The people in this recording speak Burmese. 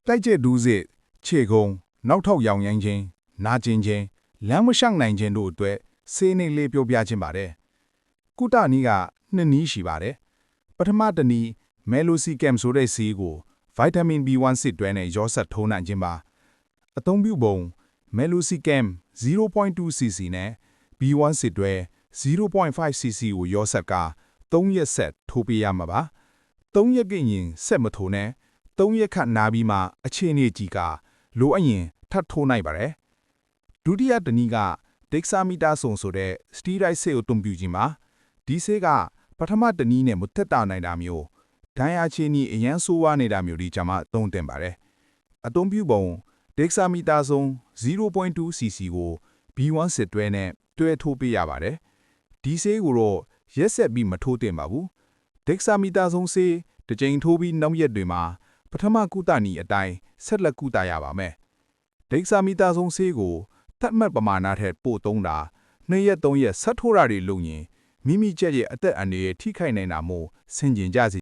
တိုက်ကျဒူးစစ်ခြေကုံနောက်ထောက်ရောင်ရမ်းခြင်းနာကျင်ခြင်းလမ်းမလျှောက်နိုင်ခြင်းတို့အတွက်ဆေးနှိပ်လေးပြောပြခြင်းပါတယ်ကုသနည်းကနှစ်နည်းရှိပါတယ်ပထမတစ်နည်းမဲလိုစီကမ်ဆိုတဲ့ဆေးကိုဗိုက်တာမင် B1 စစ်တွဲနဲ့ရောစပ်ထိုးနိုင်ခြင်းပါအသုံးပြုပုံမဲလိုစီကမ် 0.2cc နဲ့ B1 စစ်တွဲ 0.5cc ကိုရောစပ်က3ရက်ဆက်ထိုးပေးရမှာပါ3ရက်ကရင်ဆက်မထိုးနဲ့3ရက်ခန့်နားပြီးမှအခြေအနေကြည့်ကလိုအပ်ရင်ထပ်ထိုးနိုင်ပါတယ်ဒုတိယတစ်နည်းကဒက်ဆာမီတာဆုံဆိုတဲ့စတီရိုက်ဆေးကိုအသုံးပြုခြင်းပါဒီဆေးကပထမတစ်နည်းနဲ့မသက်သာနိုင်တာမျိုးဒဏ်ရာချီနီအရန်ဆိုးဝါးနေတာမျိုးဒီကြမှာသုံးသင့်ပါတယ်အသုံးပြုပုံဒက်ဆာမီတာဆုံ 0.2cc ကို B1 စစ်တွဲနဲ့တွဲထိုးပေးရပါတယ်ဒီဆေးကိုတော့ရက်ဆက်ပြီးမထိုးသင့်ပါဘူးဒက်ဆာမီတာဆုံဆေးတစ်ကြိမ်ထိုးပြီးနောက်ရက်တွေမှာပထမကုသနည်းအတိုင်းဆက်လက်ကုသရပါမယ်ဒက်ဆာမီတာဆုံဆေးကိုသတ်မှတ်ပမာဏထက်ပိုသုံးတာ2ရက်3ရက်ဆက်ထိုးတာတွေလုပ်ရင်မိမိကျက်ရဲ့အသက်အန္တရာယ်ထိခိုက်နိုင်တာမို့ဆင်ခြင်ကြစေ